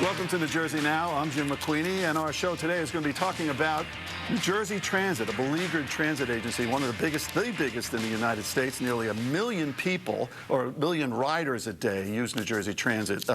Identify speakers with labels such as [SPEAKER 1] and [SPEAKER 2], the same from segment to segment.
[SPEAKER 1] Welcome to New Jersey Now. I'm Jim McQueeny, and our show today is going to be talking about New Jersey Transit, a beleaguered transit agency, one of the biggest in the United States. Nearly 1 million people, or 1 million riders a day, use New Jersey Transit.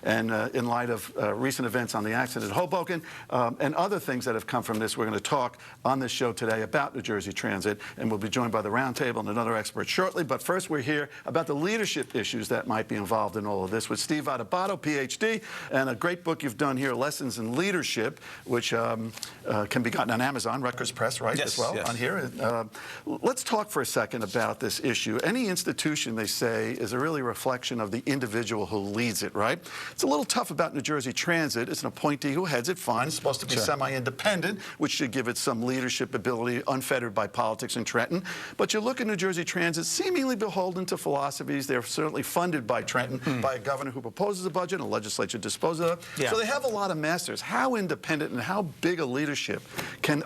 [SPEAKER 1] In light of recent events on the accident at Hoboken and other things that have come from this, we're going to talk on this show today about New Jersey Transit, and we'll be joined by the roundtable and another expert shortly. But first, we're here about the leadership issues that might be involved in all of this with Steve Adubato, Ph.D., and a great book you've done here, Lessons in Leadership, which can be gotten on Amazon, Rutgers Press, right,
[SPEAKER 2] yes,
[SPEAKER 1] as well,
[SPEAKER 2] yes.
[SPEAKER 1] on here. Let's talk for a second about this issue. Any institution, they say, is a really reflection of the individual who leads it, right? It's a little tough about New Jersey Transit. It's an appointee who heads it, fine. It's supposed to be semi-independent, which should give it some leadership ability, unfettered by politics in Trenton. But you look at New Jersey Transit, seemingly beholden to philosophies. They're certainly funded by Trenton, by a governor who proposes a budget and a legislature disposes of it.
[SPEAKER 2] Yeah.
[SPEAKER 1] So they have a lot of masters. How independent and how big a leadership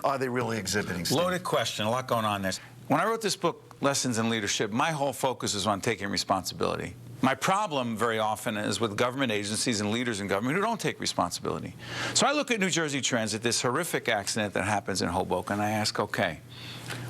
[SPEAKER 1] are they really exhibiting, Steve?
[SPEAKER 2] Loaded question, a lot going on there. When I wrote this book, Lessons in Leadership, my whole focus is on taking responsibility. My problem very often is with government agencies and leaders in government who don't take responsibility. So I look at New Jersey Transit, this horrific accident that happens in Hoboken, and I ask, okay,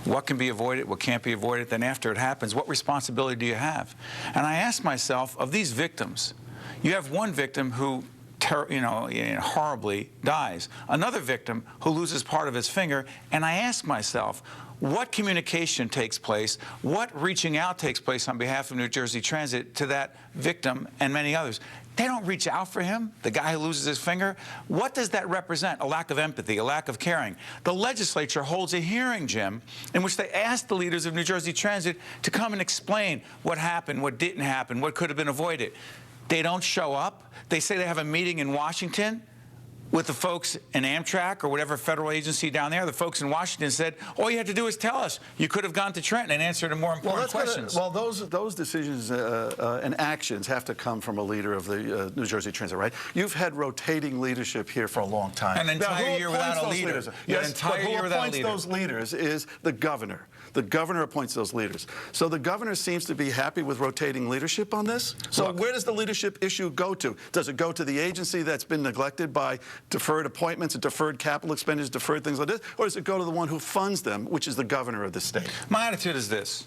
[SPEAKER 2] what can be avoided, what can't be avoided? Then after it happens, what responsibility do you have? And I ask myself, of these victims, you have one victim who horribly dies. Another victim who loses part of his finger, and I ask myself, what communication takes place, what reaching out takes place on behalf of New Jersey Transit to that victim and many others? They don't reach out for him, the guy who loses his finger. What does that represent? A lack of empathy, a lack of caring. The legislature holds a hearing, Jim, in which they ask the leaders of New Jersey Transit to come and explain what happened, what didn't happen, what could have been avoided. They don't show up. They say they have a meeting in Washington with the folks in Amtrak or whatever federal agency down there. The folks in Washington said, all you had to do is tell us. You could have gone to Trenton and answered more important questions.
[SPEAKER 1] Those decisions and actions have to come from a leader of the New Jersey Transit, right? You've had rotating leadership here for a long time.
[SPEAKER 2] An entire year without a leader.
[SPEAKER 1] Yes,
[SPEAKER 2] an entire year without a leader.
[SPEAKER 1] Who appoints those leaders is the governor. The governor appoints those leaders. So the governor seems to be happy with rotating leadership on this. So where does the leadership issue go to? Does it go to the agency that's been neglected by deferred appointments and deferred capital expenditures, deferred things like this? Or does it go to the one who funds them, which is the governor of the state?
[SPEAKER 2] My attitude is this.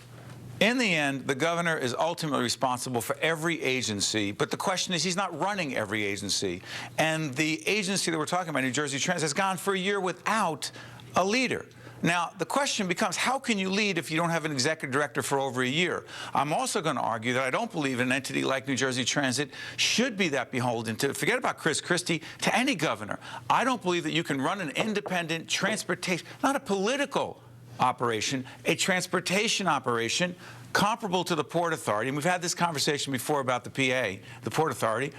[SPEAKER 2] In the end, the governor is ultimately responsible for every agency, but the question is he's not running every agency. And the agency that we're talking about, New Jersey Transit, has gone for a year without a leader. Now, the question becomes, how can you lead if you don't have an executive director for over a year? I'm also going to argue that I don't believe an entity like New Jersey Transit should be that beholden to, forget about Chris Christie, to any governor. I don't believe that you can run an independent transportation, not a political operation, a transportation operation comparable to the Port Authority. And we've had this conversation before about the PA, the Port Authority.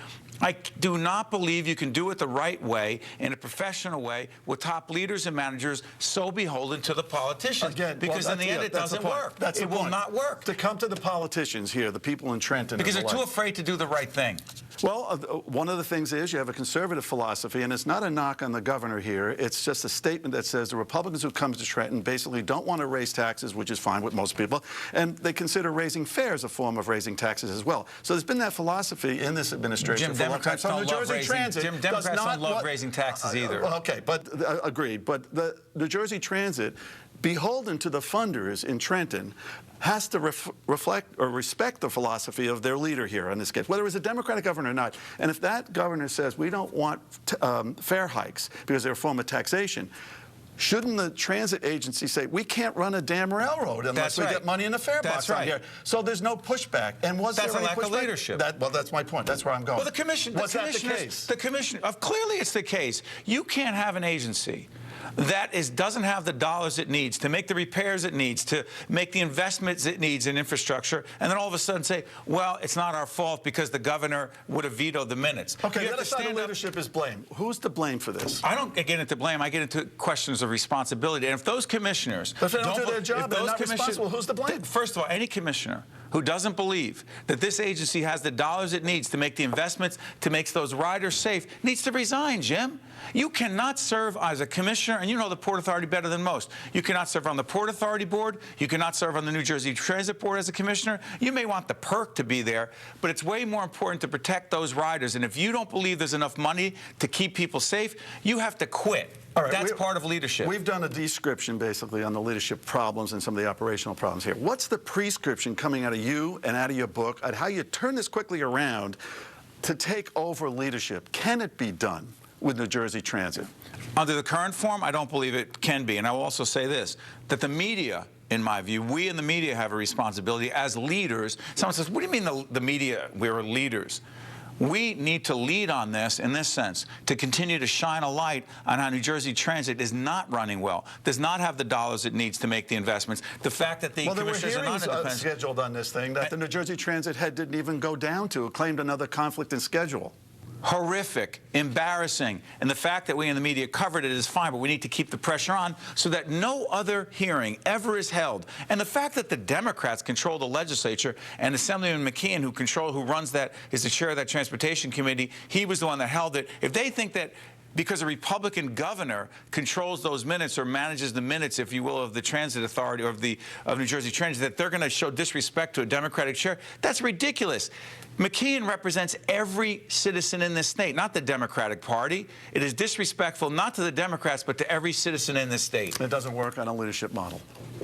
[SPEAKER 2] I do not believe you can do it the right way, in a professional way, with top leaders and managers so beholden to the politicians.
[SPEAKER 1] Again,
[SPEAKER 2] because in the end, it doesn't work. It will not work.
[SPEAKER 1] To come to the politicians here, the people in Trenton.
[SPEAKER 2] Because they're too afraid to do the right thing.
[SPEAKER 1] Well, one of the things is you have a conservative philosophy, and it's not a knock on the governor here. It's just a statement that says the Republicans who come to Trenton basically don't want to raise taxes, which is fine with most people, and they consider raising fares a form of raising taxes as well. So there's been that philosophy in this administration for a long time. So New Jersey Transit
[SPEAKER 2] Democrats don't love raising taxes either.
[SPEAKER 1] Okay, but agreed. But the New Jersey Transit, beholden to the funders in Trenton, has to reflect or respect the philosophy of their leader here in this case, whether it's a Democratic governor or not. And if that governor says we don't want fare hikes because they're a form of taxation, shouldn't the transit agency say, we can't run a damn railroad unless we get money in the fare box out here? So there's no pushback. And was there any pushback? That's a lack of leadership. Well, that's my point. That's where I'm going.
[SPEAKER 2] Well, the commission, was that the case? The commission, clearly it's the case. You can't have an agency that doesn't have the dollars it needs to make the repairs it needs, to make the investments it needs in infrastructure, and then all of a sudden say, well, it's not our fault because the governor would have vetoed the minutes.
[SPEAKER 1] Okay, the other side of leadership is blame. Who's to blame for this?
[SPEAKER 2] I don't get into blame. I get into questions of responsibility. And if those commissioners
[SPEAKER 1] don't do their job, they're not responsible. Who's to blame?
[SPEAKER 2] First of all, any commissioner who doesn't believe that this agency has the dollars it needs to make the investments to make those riders safe needs to resign, Jim. You cannot serve as a commissioner, and you know the Port Authority better than most. You cannot serve on the Port Authority board. You cannot serve on the New Jersey Transit Board as a commissioner. You may want the perk to be there, but it's way more important to protect those riders. And if you don't believe there's enough money to keep people safe, you have to quit.
[SPEAKER 1] All right,
[SPEAKER 2] that's part of leadership.
[SPEAKER 1] We've done a description, basically, on the leadership problems and some of the operational problems here. What's the prescription coming out of you and out of your book on how you turn this quickly around to take over leadership? Can it be done with New Jersey Transit?
[SPEAKER 2] Under the current form, I don't believe it can be. And I will also say this, that the media, in my view, we in the media have a responsibility as leaders. Someone says, what do you mean the media, we're leaders? We need to lead on this in this sense, to continue to shine a light on how New Jersey Transit is not running well, does not have the dollars it needs to make the investments. The fact that the commissioners are not independent.
[SPEAKER 1] Scheduled on this thing that the New Jersey Transit head didn't even go down to. It claimed another conflict in schedule.
[SPEAKER 2] Horrific, embarrassing, and the fact that we in the media covered it is fine, but we need to keep the pressure on so that no other hearing ever is held. And the fact that the Democrats control the legislature and Assemblyman McKeon, who runs that, is the chair of that transportation committee, he was the one that held it. If they think that because a Republican governor controls those minutes or manages the minutes, if you will, of the transit authority or of New Jersey Transit, that they're going to show disrespect to a Democratic chair, that's ridiculous. McKeon represents every citizen in this state, not the Democratic Party. It is disrespectful not to the Democrats, but to every citizen in this state.
[SPEAKER 1] It doesn't work on a leadership model.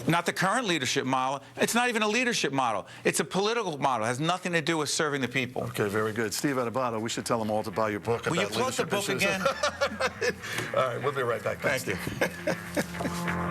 [SPEAKER 2] Not the current leadership model. It's not even a leadership model. It's a political model. It has nothing to do with serving the people.
[SPEAKER 1] Okay, very good. Steve Adubato, we should tell them all to buy your book about leadership issues.
[SPEAKER 2] Will you quote the book again?
[SPEAKER 1] All right, we'll be right back. Thanks, Steve.